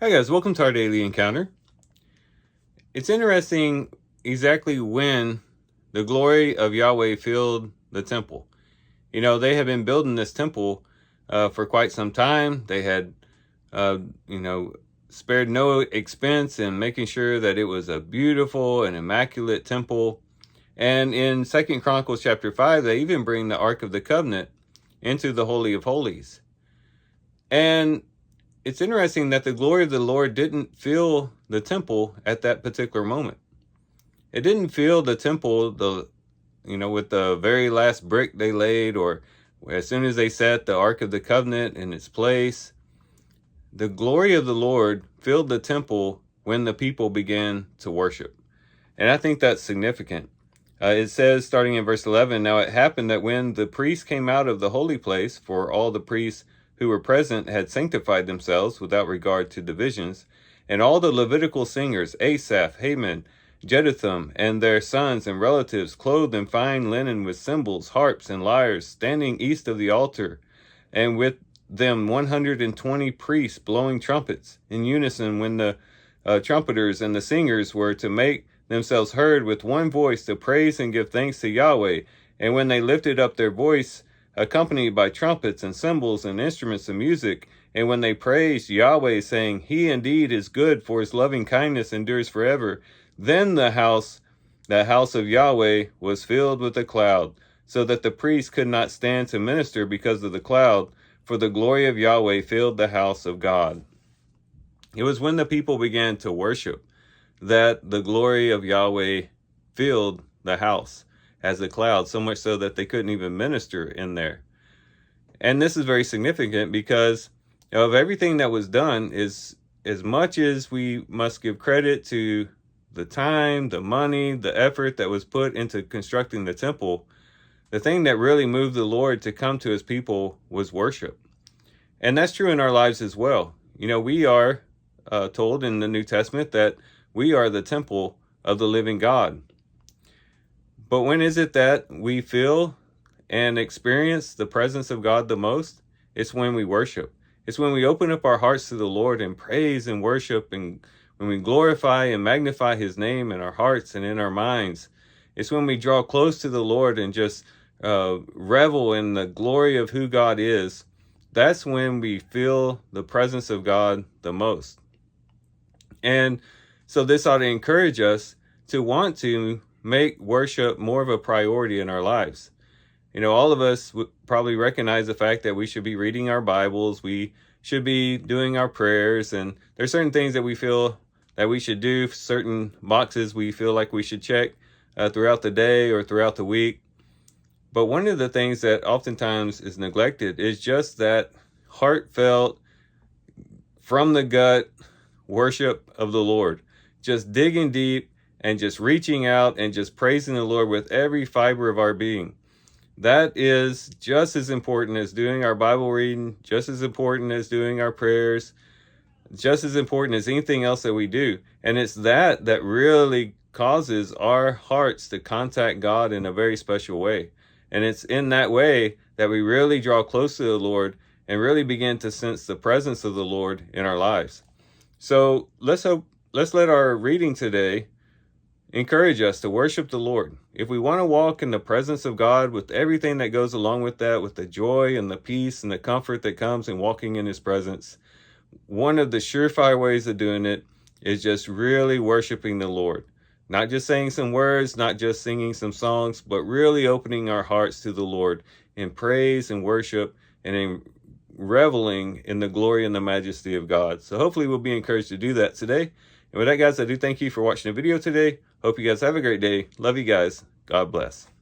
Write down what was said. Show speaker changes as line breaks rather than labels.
Hi guys, welcome to our daily encounter. It's interesting exactly when the glory of Yahweh filled the temple. They had been building this temple for quite some time. They had, uh, you know, spared no expense in making sure that it was a beautiful and immaculate temple. And in 2 Chronicles chapter 5, they even bring the Ark of the Covenant into the Holy of Holies. And it's interesting that the glory of the Lord didn't fill the temple at that particular moment. It didn't fill the temple, with the very last brick they laid, or as soon as they set the Ark of the Covenant in its place. The glory of the Lord filled the temple when the people began to worship. And I think that's significant. It says, starting in verse 11, "Now it happened that when the priests came out of the holy place, for all the priests who were present had sanctified themselves without regard to divisions, and all the Levitical singers, Asaph, Heman, Jeduthun, and their sons and relatives, clothed in fine linen with cymbals, harps, and lyres, standing east of the altar, and with them 120 priests blowing trumpets in unison, when the trumpeters and the singers were to make themselves heard with one voice to praise and give thanks to Yahweh. And when they lifted up their voice, accompanied by trumpets and cymbals and instruments of music, and when they praised Yahweh, saying, He indeed is good, for his loving kindness endures forever, then the house of Yahweh was filled with a cloud, so that the priests could not stand to minister because of the cloud, for the glory of Yahweh filled the house of God." It was when the people began to worship that the glory of Yahweh filled the house as a cloud, so much so that they couldn't even minister in there. And this is very significant because of everything that was done. Is as much as we must give credit to the time, the money, the effort that was put into constructing the temple, the thing that really moved the Lord to come to his people was worship. And that's true in our lives as well. We are told in the New Testament that we are the temple of the living God. But when is it that we feel and experience the presence of God the most? It's when we worship. It's when we open up our hearts to the Lord and praise and worship, and when we glorify and magnify his name in our hearts and in our minds. It's when we draw close to the Lord and just revel in the glory of who God is. That's when we feel the presence of God the most. And so this ought to encourage us to want to make worship more of a priority in our lives. All of us would probably recognize the fact that we should be reading our Bibles, we should be doing our prayers, and there's certain things that we feel that we should do, certain boxes we feel like we should check throughout the day or throughout the week. But one of the things that oftentimes is neglected is just that heartfelt, from the gut worship of the Lord. Just digging deep and just reaching out and just praising the Lord with every fiber of our being. That is just as important as doing our Bible reading, just as important as doing our prayers, just as important as anything else that we do. And it's that really causes our hearts to contact God in a very special way. And it's in that way that we really draw close to the Lord and really begin to sense the presence of the Lord in our lives. So let's let our reading today encourage us to worship the Lord. If we want to walk in the presence of God with everything that goes along with that, with the joy and the peace and the comfort that comes in walking in his presence, one of the surefire ways of doing it is just really worshiping the Lord. Not just saying some words, not just singing some songs, but really opening our hearts to the Lord in praise and worship and in reveling in the glory and the majesty of God. So hopefully we'll be encouraged to do that today. And with that, guys, I do thank you for watching the video today. Hope you guys have a great day. Love you guys. God bless.